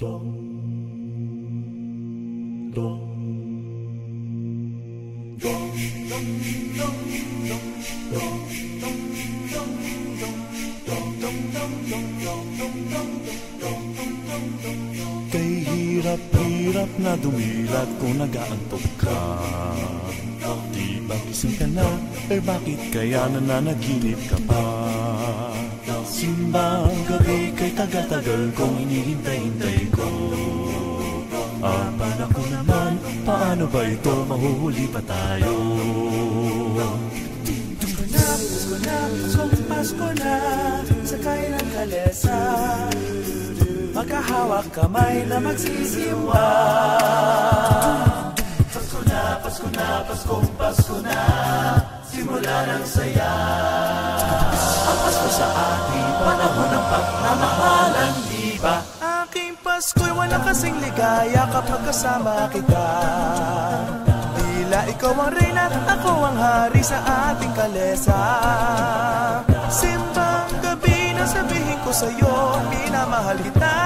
Kay hirap-hirap na dumilat kung nag-aantok ka. Di ba gising ka na? Eh bakit kaya nananaginip ka pa? Simbang gabi kay tagal-tagal kong hinihintay-hintay ko. Apan ako naman, paano ba ito? Mahuhuli pa tayo. Pasko na, Pasko na, sakay ng kalesa. Magkahawak kamay na magsisimba. Pasko na, Pasko na, Pasko na, simula ng saya. Ang Pasko sa ating panahon ng pagmamahalan, di ba? Aking Pasko'y walang kasing ligaya kapag kasama kita. Tila ikaw ang reyna at ako ang hari sa ating kalesa. Simbang gabi na sabihin ko sa'yo, minamahal kita.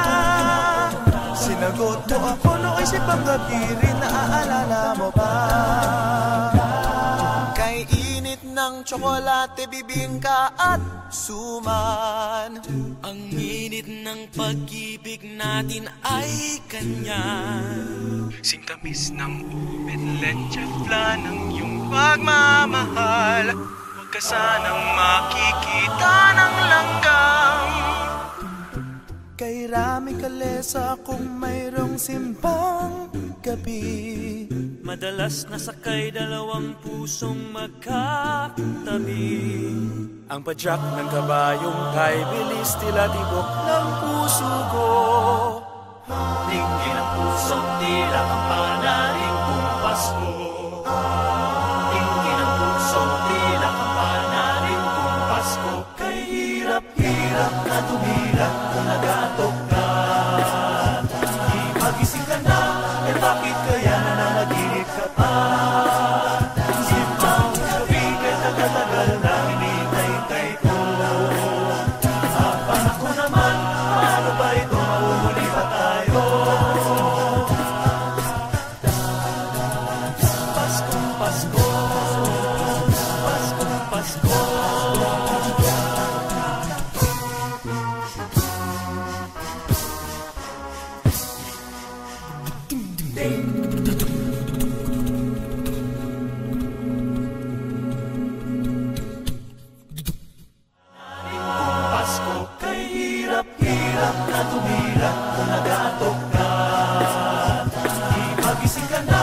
Sinagot mo ako noong simbang gabi rin, naaalala mo ba? Kay init ng tsokolate, bibingka at suman. Ang init ng pag-ibig natin ay kanyan. Singtamis ng ubit, leche flan ng iyong pagmamahal. Huwag ka sanang makikita ng langgam. Kay Rami Kalesa kung mayroong simbang gabi. Madalas nasakay dalawang pusong magkatabi. Ang padyak ng kabayong kay bilis tila tibok ng puso ko. Tingin ang pusong tila kampanaring kung Pasko. Tingin ang pusong tila kampanaring kung Pasko. Kay hirap-hirap na tumila kung nag-aantok ka. Di magising ka na, eh bakit kaya nananaginip ka pa? Simbang gabi kay tagal-tagal na hinihintay ko. Apan ako naman, paano ba ito? Mahuhuli pa tayo. Paskong Pasko, Paskong Pasko. Pasko, kay hirap-hirap na tumila kung nag-aantok ka. Di magising ka na,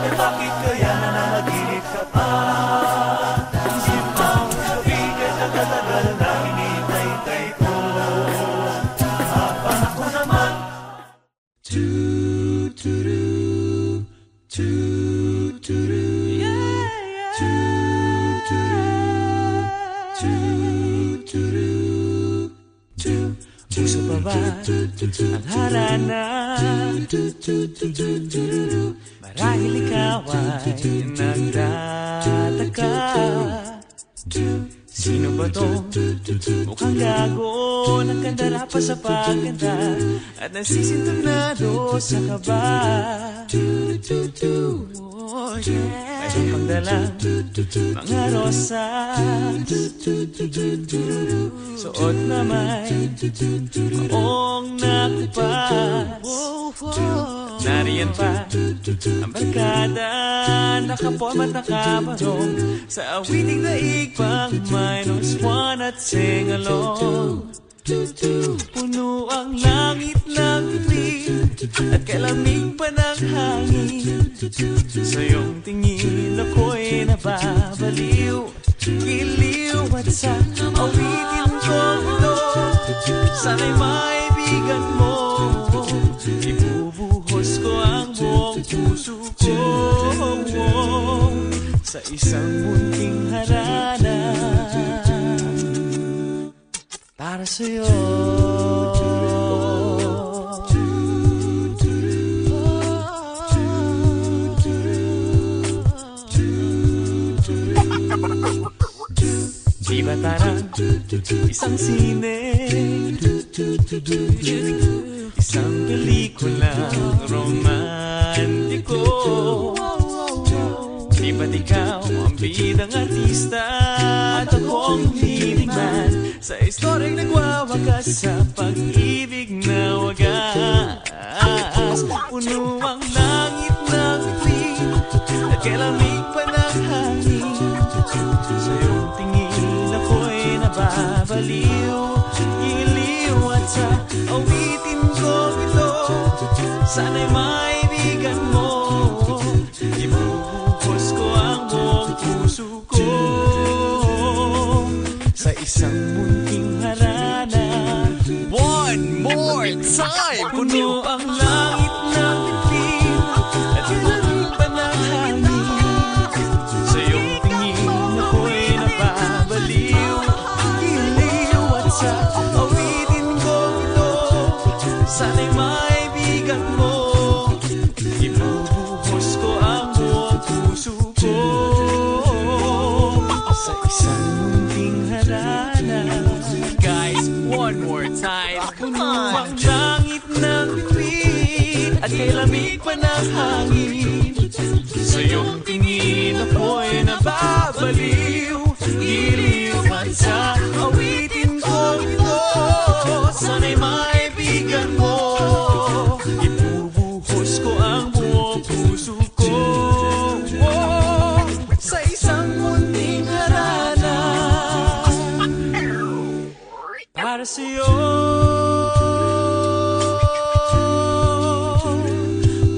eh bakit kaya nananaginip ka pa? Simbang gabi kay tagal-tagal na hinihintay ko. Apan ako naman. Puso pa ba ang harana? Marahil ikaw ay nagtataka. Sino ba to? Mukhang gago, nakandara pa sa pagkanta at nasisintonado sa kaba. Oh yeah. Mayroon pang dalang mga rosas, suot na may maong nakupas. Nariyan pa ang barkada, nakaporm at nakabarong sa awiting daig pang -1 at sing along. Puno ang langit ng itim at kalamig pa ng hangin. Sa iyong tingin ako'y nababaliw, giliw at sa awitin kong ito, sana'y maibigan mo. Ibubuhos ko ang buong puso ko sa isang munting harana para sa'yo. Di ba tarang isang sine, isang pelikulang romantiko. Di ba't ikaw ang bidang artista at akong leading man sa istoryang nagwawakas sa pag-ibig na wagas. Puno ang langit ng bituin at kalamig pa ng hangin. Sa iyong tingin ako'y nababaliw, iliw at sa awitin ko ito, sana'y maibigan mo. Ibubuhos ko ang buong puso ko sa isang munting harana. One more time! Puno ang langit ng bituin at ibubuhos pa ng hangin. Sa iyong tingin ako'y nababaliw, iliw at sa awitin ko ito, sana'y maibigan mo. Ibubuhos ko ang buong puso ko sa isang munting harana. Guys, one more time. Puno ang langit ng bituin at kay lamig pa ng hangin. Sa iyong tingin ako'y nababaliw, iliw at sa awitin ko ito, sana'y maibigan mo. Ibubuhos ko ang buong puso ko sa isang munting harana. Para sa'yo,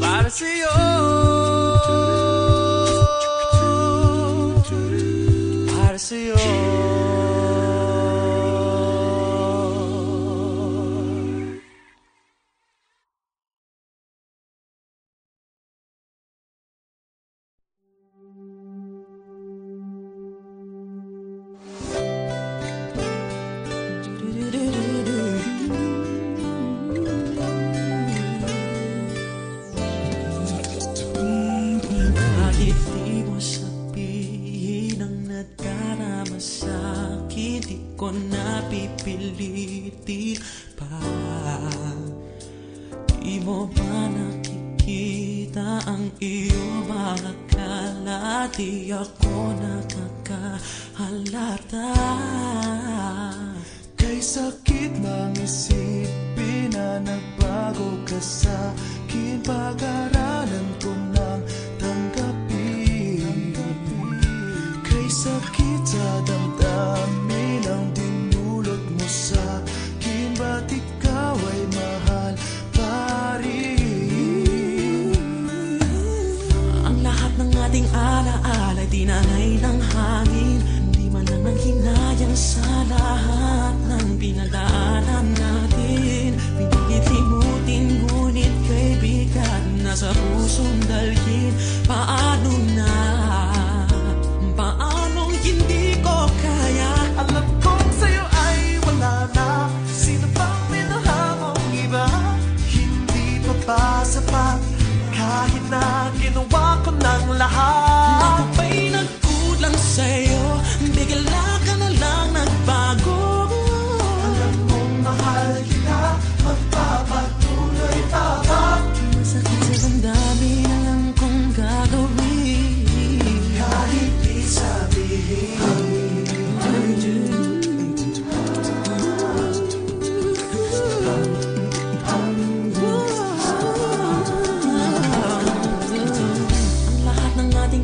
para sa'yo, para sa'yo. Bakit di mo sabihin ang nadarama sa'kin? Di ko napipilitin pa. Di mo ba nakikita ang iyong mga kala? Di ako nakakahalata. Kay sakit mang isipin na nagbago ka sa'kin, pag-aralan ko nang tanggapin. Kay sakit sa damdamin ang dinulot mo sa'kin, ba't ikaw ay mahal pa rin? Ang lahat ng ating alaala dinangay ng hangin. Di man lang nang hinayang sa lahat ng pinagdaanan natin. Pinilit limutin, ngunit kay bigat na sa pusong dalhin. Paano na? Paanong hindi ko kaya? Alam kong sa'yo ay wala na. Sino pang minahal mong iba? Hindi pa ba sapat? Kahit na ginawa ko ng lahat. Ako ba'y nagkulang sa'yo? Bigla ka na lang nagbago. Alam kong mahal kita, magpapatuloy pa ba? Masakit sa damdamin, alam kong gagawin. Kahit di sabihin. Ang lahat ng ating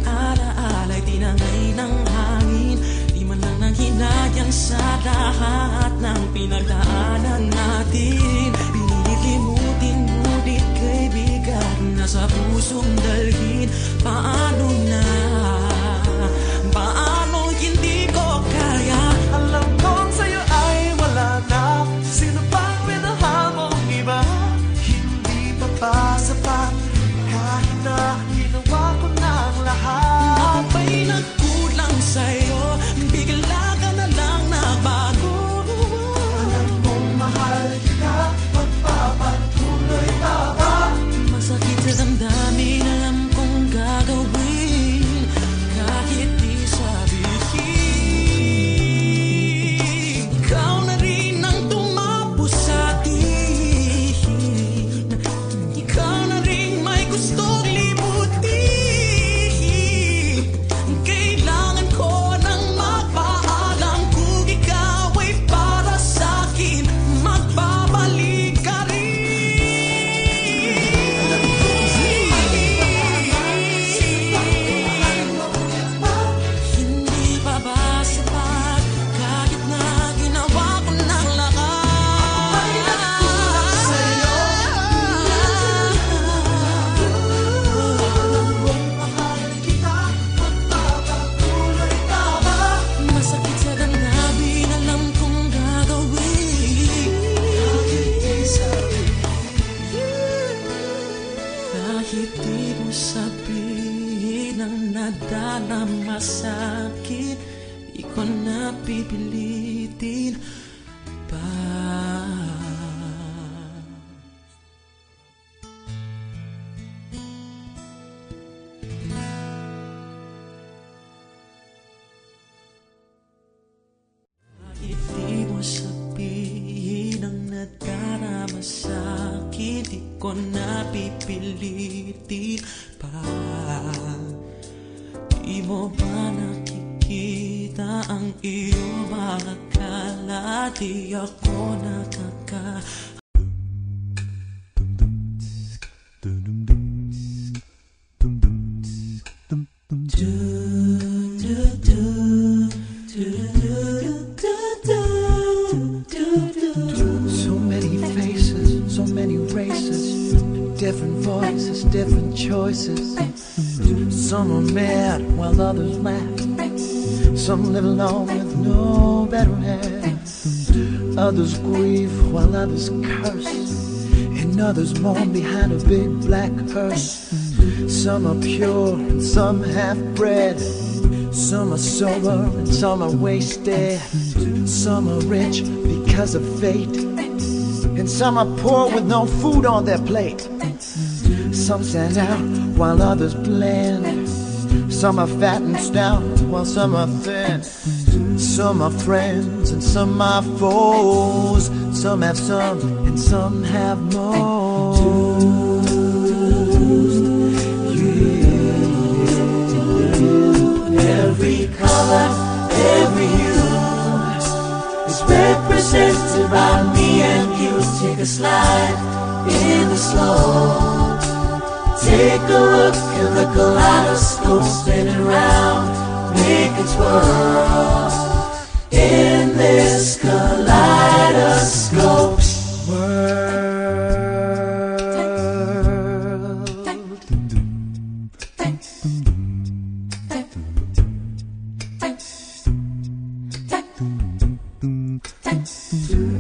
Kahit di mo sabihin ang nadarama sa'kin, di ko na pipilitin pa. Kahit di mo sabihin ang nadarama sa'kin, di ko na pipilitin pa. Di mo ba nakikita ang iyong mga kala? Di ako nakaka So many faces, so many races, different voices, different choices. Some are mad while others laugh. Some live alone with no better half. Others grieve while others curse, and others mourn behind a big black hearse. Some are pure and some half-bred. Some are sober and some are wasted. Some are rich because of fate, and some are poor with no food on their plate. Some stand out while others blend. Some are fat and stout while some are thin. Some are friends and some are foes. Some have some and some have most. every color, every hue is represented by me and you. Take a slide in the slow. Take a look at the kaleidoscope spinning round, make it twirl in this kaleidoscope world.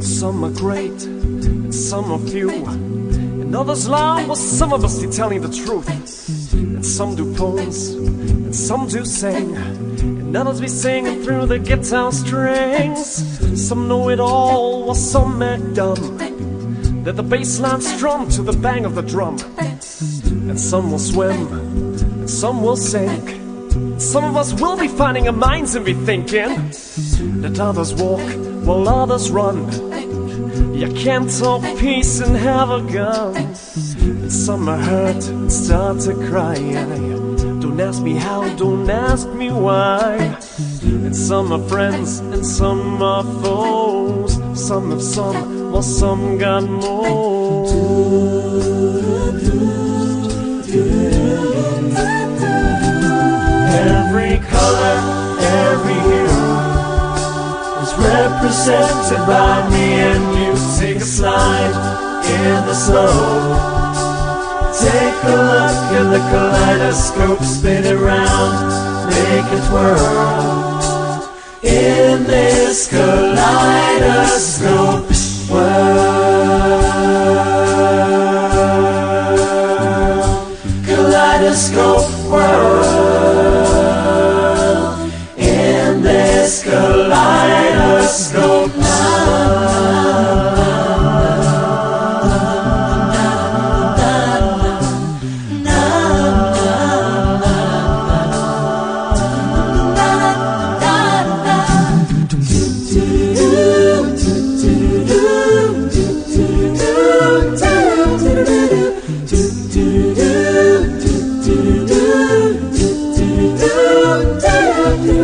Some are great, and some are few, and others lie, while some of us be telling the truth. And some do poems, and some do sing, and others be singing through the guitar strings. Some know it all, while some act dumb. They're the bass line strum to the bang of the drum. And some will swim, and some will sink. Some of us will be finding our minds and be thinking that others walk while others run. You can't talk peace and have a gun. And some are hurt and start to cry. Don't ask me how, don't ask me why. And some are friends and some are foes. Some have some while some got more. Every color, every hue is represented by me and you. Take a slide in the snow. Take a look at the kaleidoscope, spin it round, make it twirl in this kaleidoscope world. Kaleidoscope world. In this kaleidoscope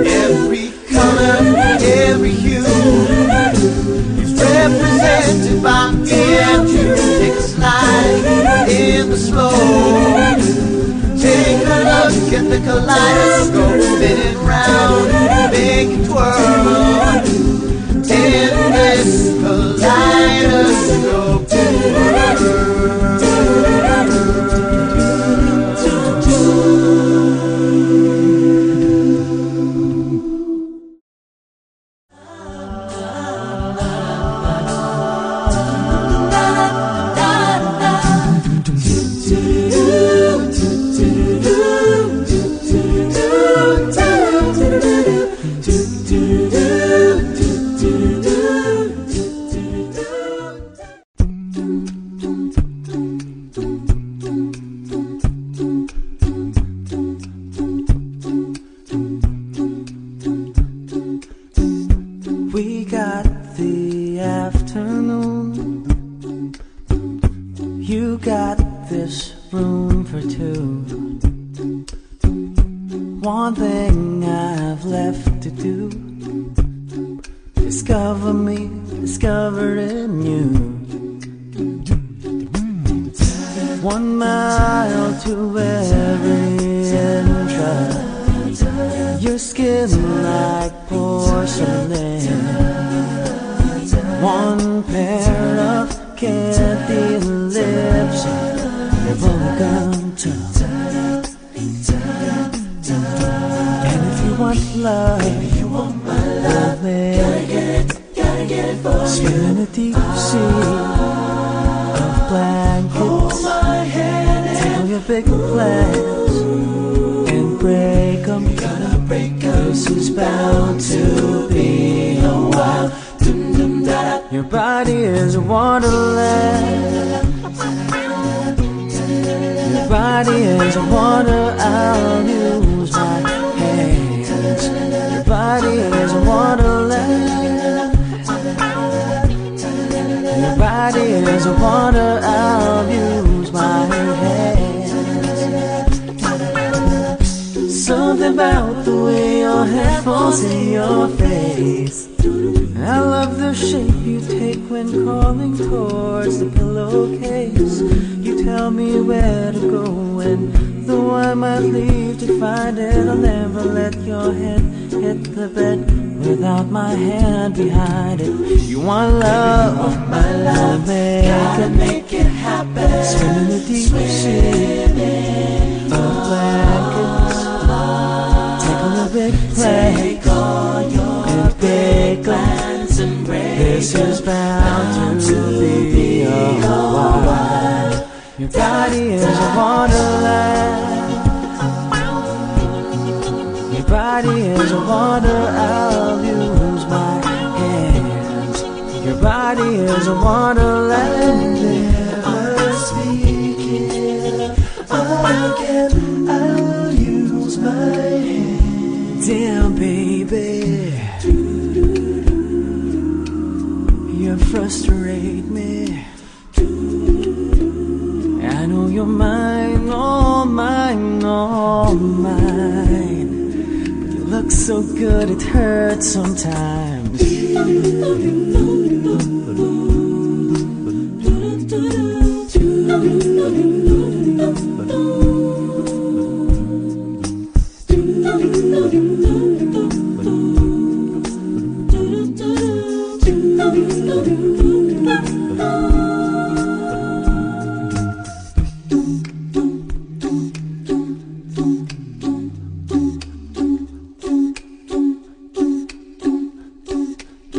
Every color, every hue is represented by me and you. Take a slide in the slow. Take a look at the kaleidoscope, spin it round, make it twirl in this kaleidoscope world. do got this room for two. One thing I've left to do: discover me, discovering you. 1 mile to every entrance. Your skin like porcelain. 1 pair of candy lips, bubblegum tongue. And if you want love, gotta get it for swim in a deep sea of blankets. Take your big plans and break them. This is bound to be a while. Your body is a wonderland. Your body is a wonder. I'll use my hands. Your body is a wonderland. Your body is a wonder. I'll use my hands. Something about the way your head falls in your face. I love the shape you take when crawling towards the pillowcase. You tell me where to go, and though I might leave to find it, I'll never let your head hit the bed without my hand behind it. You want love, my love, make it happen. Swim in the deep sea of blankets. Take on a big plane and big plans and break. This is bound to be a while. Your body is a wonderland. Your body is a wonder. I'll use my hands. Your body is a wonderland. Never speak it again. I'll use my hands. Damn, baby, you frustrate me. I know you're mine, all mine, all mine. But you look so good, it hurts sometimes.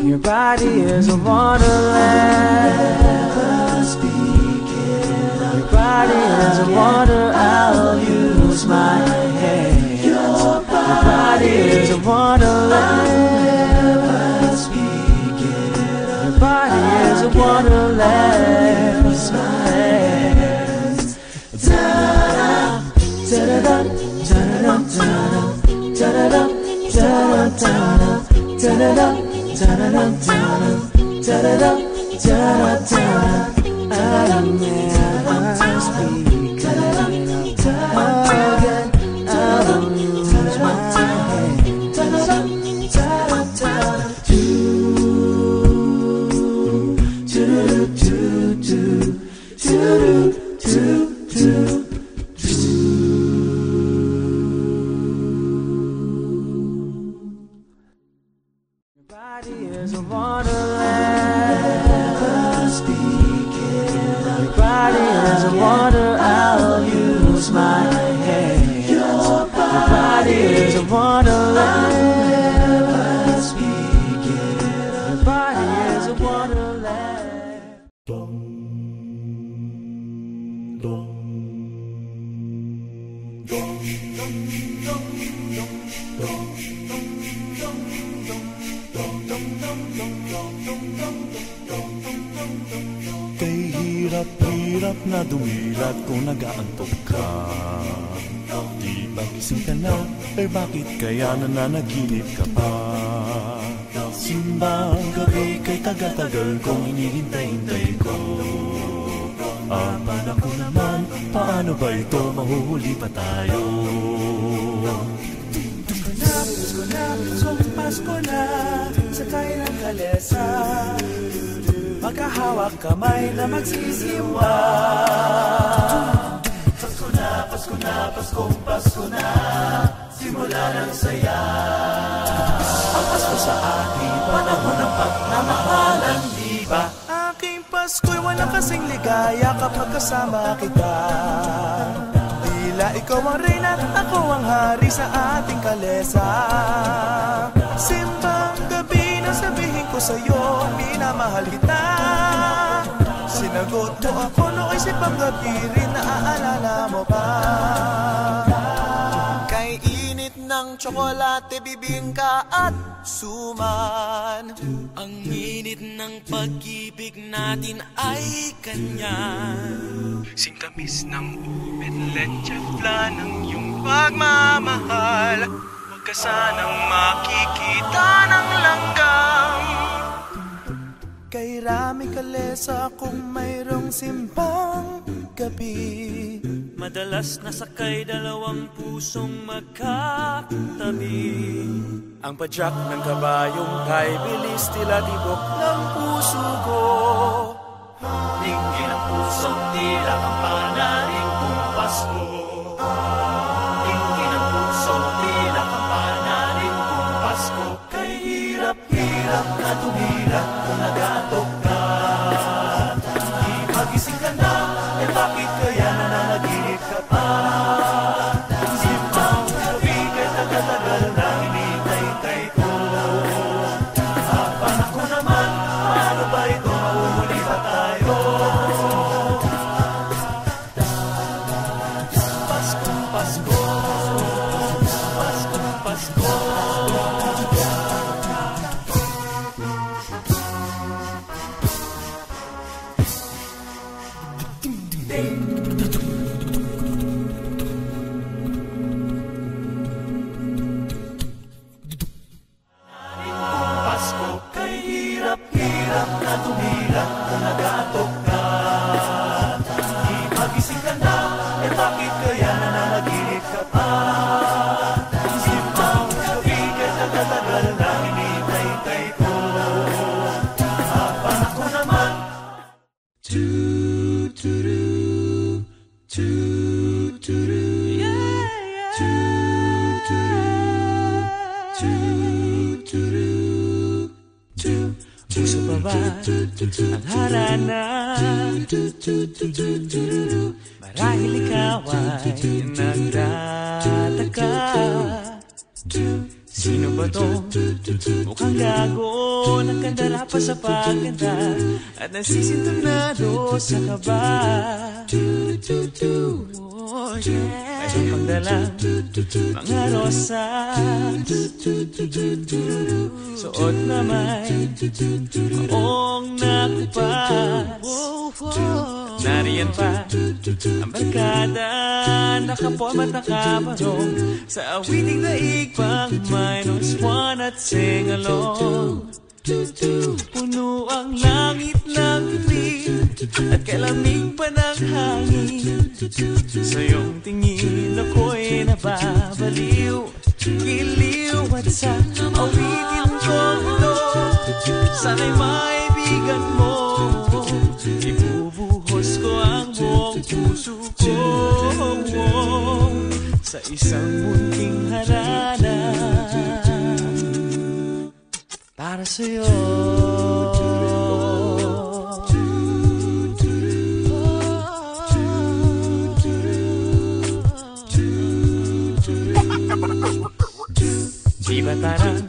Your body is a wonderland. Your body is a wonder. I'll use my hands. Your body is a wonderland. Your body is a wonderland. Da-da-da, da-da-da, da-da-da, da-da-da, da-da-da, da-da-da, da-da-da, da-da-da. I'll never speak again. I'll use my hands. Your body is a wonderland. Your body is a wonder. I'll use my hands. Your body is a wonderland. Your body is a wonderland. Kay hirap-hirap na dumilat kung nag-aantok ka. Di ba gising ka na? Eh bakit kaya nananaginip ka pa? Simbang gabi kay tagal-tagal kong inihintay-hintay ko. Apan ako naman, paano ba ito? Mahuhuli pa tayo. Pasko na, Pasko na, sakay ng kalesa, magkahawak kamay na magsisiwa. Pasko na, Pasko na, Paskong Pasko na, simula ng saya. Ang Pasko sa atin, panahon ng pagmamahalan, di ba? Aking Pasko'y walang kasing ligaya kapag kasama kita. Tila ikaw ang reyna, ako ang hari sa ating kalesa. Simbang gabi na sabihin ko sa'yo, minamahal kita. Sinagot mo ako noong isipang gabi rin, naaalala mo ba? Kay init ng tsokolate, bibingka at suman. Ang init ng pag-ibig natin ay kanya. Singtamis ng ubit, leche flan ng iyong pagmamahal. Huwag ka sanang makikita ng langgam. Kay Rami Kalesa kung mayroong simbang gabi, Madalas nasakay dalawang pusong magkatabi. ang padyak ng kabayong kay bilis tila tibok ng puso ko. Tingin ang pusong tila kampanahin kung Pasko. Tingin ang pusong tila kampanahin kung Pasko. Kay hirap-hirap na tumira kung nagatok ka. Di magising ka na, eh bakit kaya nananaginip ka pa? Simbang gabi kay tagal-tagal na hinintay-tay ko. Apan ako naman, paano ba ito? Mahuhuli pa tayo. Paskong Pasko, Paskong Pasko. Pasko, kay hirap-hirap na tumira kung nagatok ka. Di magising ka na, eh bakit kaya nananaginip ka pa? Simbang gabi kay tagal-tagal na hinintay-tay ko. Apan ako naman, Puso pa ba ang harana? Marahil ikaw ay nagtataka. Sino ba to? Mukhang gago, nagkandara pa sa pagkanta at nasisintonado sa kaba. Oh yeah, mayroon pang dalang mga rosas, suot na may maong nakupad. Nariyan pa ang barkada, nakaporma at nakabarong sa awiting daig pang -1 at sing along. Puno ang langit ng itim at kalamig pa ng hangin. Sa iyong tingin ako'y nababaliw, giliw at sa awitin kong ito, sana'y maibigan mo. Ibubuhos ko ang buong puso ko sa isang munting harana para sa'yo. Di ba tarang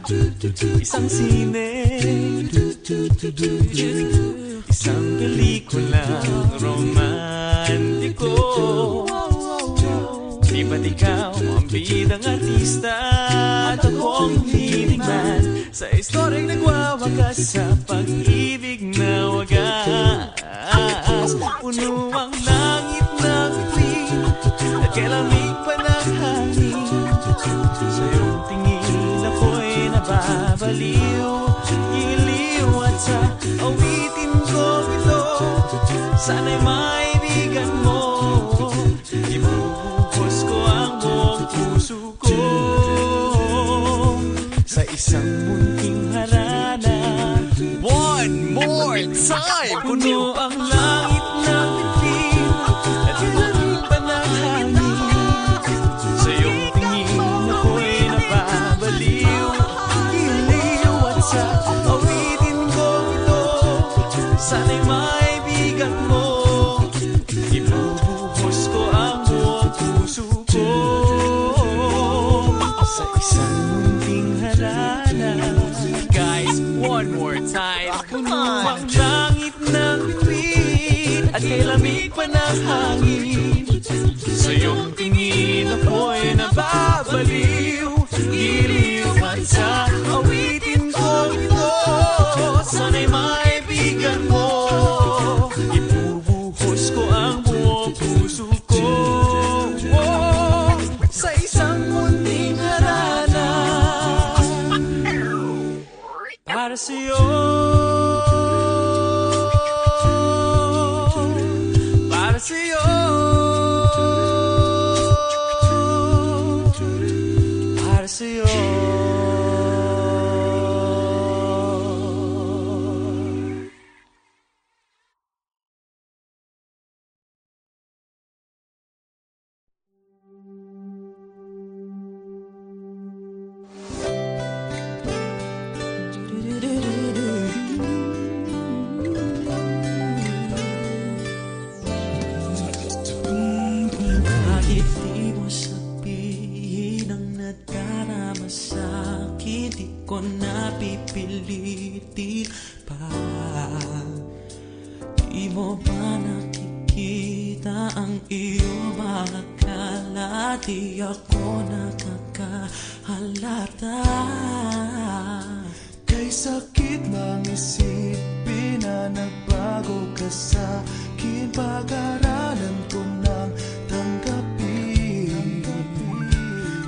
isang sine, isang pelikulang romantiko? Di ba't ikaw ang bidang artista at akong leading man sa istoryang nagwawakas sa pag-ibig na wagas? Puno ang langit ng itim at kalamig pa ng hangin. Sa iyong tingin ako'y nababaliw, giliw at sa awitin ko ito, sana'y maibigan Ibubuhos ko ang buong puso ko sa isang munting harana. One more time! Puno ang langit ng itim at lamig pa ng hangin. Sa iyong tingin ako'y napabaliw, giliw at sa awitin ko ito, sana'y maibigan mo. Ibubuhos ko ang buong puso ko sa isang munting harana. Guys, one more time. Puno ang langit ng bituin at kay lamig pa ng hangin. Sa iyong tingin ako'y nababaliw, giliw at sa awitin ko ito, sana'y maibigan mo. Ibubuhos ko ang buong puso ko sa isang munting harana. Para sa'yo, para sa'yo, para sa'yo. Kahit di mo sabihin ang nadarama sa'kin, di ko napipilitin pa. Di mo ba nakikita ang iyong mga kala? Di ako nakakahalata. Kay sakit mang isipin na nagbago ka sa'kin, pag-aralan ko nang tanggapin.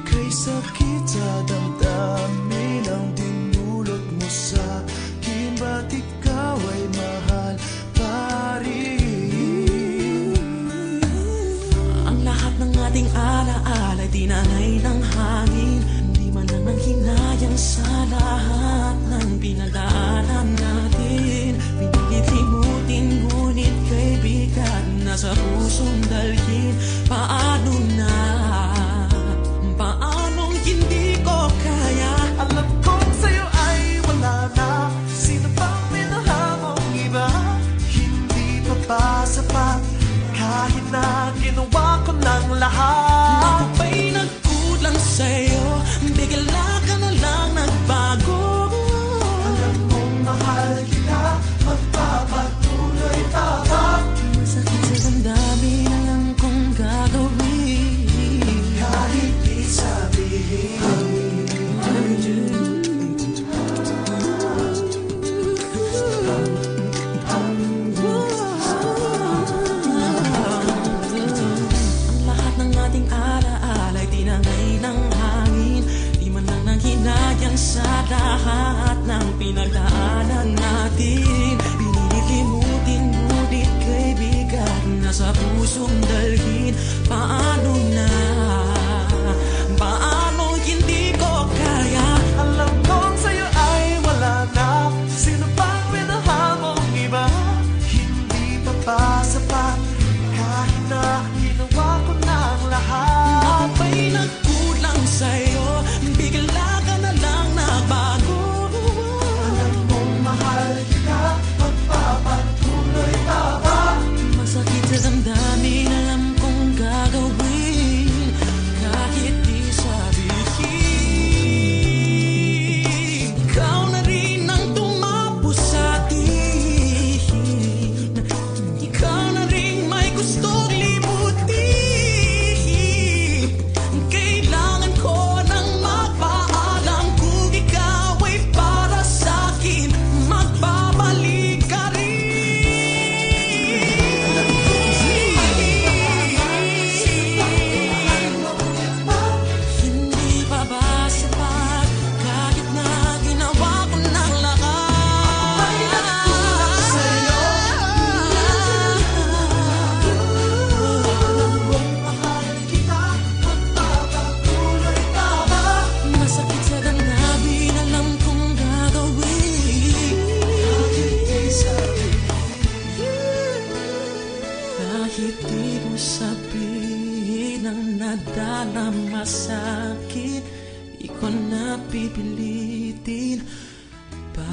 Kay sakit sa damdamin ang dinulot mo sa'kin, ba't ikaw ay mahal pa rin? Ang lahat ng ating alaala ay tinanay ng hangin. Di man lang nanghinayang sa lahat ng pinagdaanan natin. Pinilit limutin, ngunit kay bigat na sa pusong dalhin. Paano na? Paanong hindi ko kaya? Alam kong sa'yo ay wala na, sino pang minahal mong iba? Hindi pa ba sapat kahit na ginawa ko ng lahat? Ako ba'y nagkulang sa'yo? Bigla ka na lang nagbago. Alam mong mahal kita, magpapatuloy pa ba? Masakit sa damdamin ang nang nadarama sa'kin, di ko na pipilitin pa.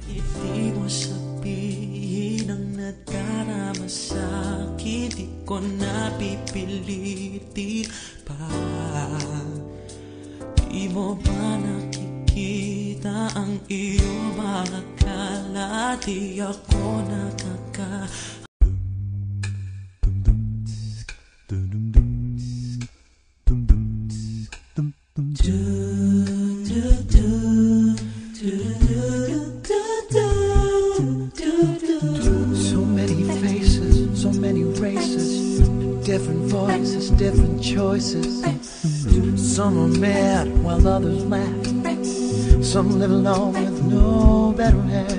Di mo sabihin ang nadarama sa'kin, di ko na pipilitin pa. Di mo ba nakikita ang iyong mga kala? Di ako nakaka So many faces, so many races, different voices, different choices. Some are mad while others laugh. Some live alone with no better half.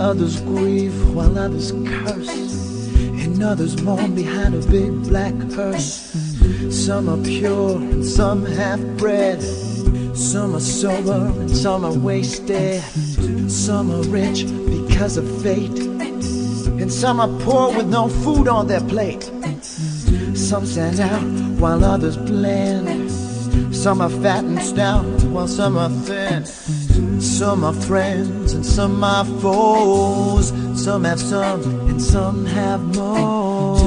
Others grieve while others curse, and others mourn behind a big black hearse. Some are pure and some half-bred. Some are sober and some are wasted. Some are rich because of fate, and some are poor with no food on their plate. Some stand out while others blend. Some are fat and stout while some are thin. Some are friends and some are foes. Some have some and some have most.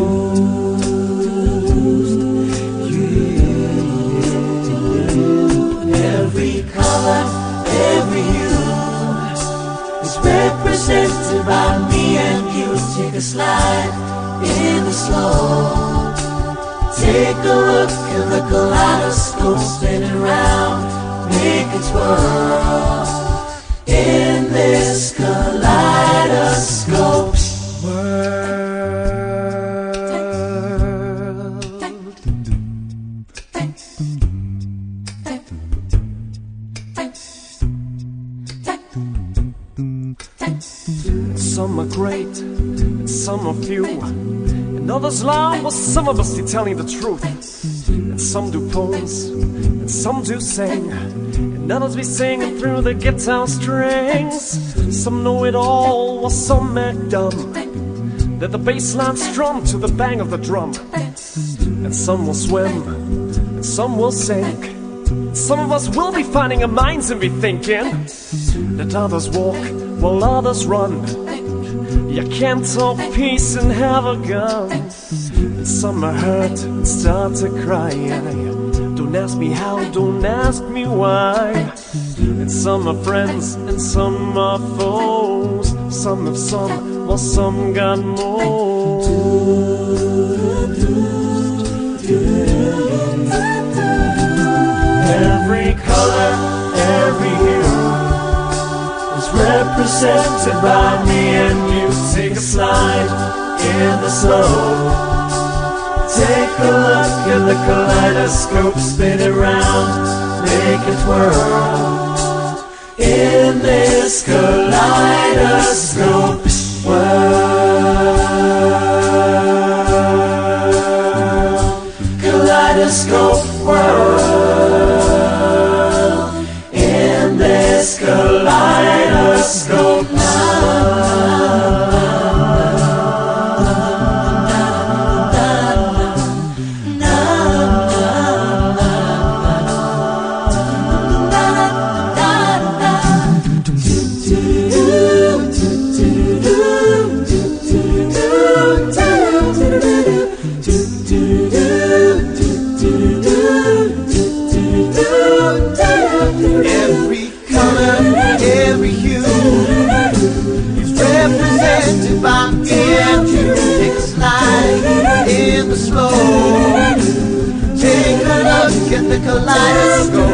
every color, every hue is represented by me and you. Take a slide in the slow. Take a look at the kaleidoscope spinning round, make it twirl in this kaleidoscope world. Some are great, and some are few, and others lie while some of us be telling the truth. And some do pose, and some do sing, and others be singing through the guitar strings. Some know it all while some act dumb. They're the bass line strum to the bang of the drum. And some will swim, and some will sink. Some of us will be finding our minds and be thinking that others walk while others run. You can't talk peace and have a gun. And some are hurt and start to cry. Don't ask me how, don't ask me why. And some are friends and some are foes. Some have some while some got more. Every color, every hue is represented by me and you. Take a slide in the snow. Take a look at the kaleidoscope, spin it round, make it twirl in this kaleidoscope world. Kaleidoscope world. In this kaleidoscope the kaleidoscope.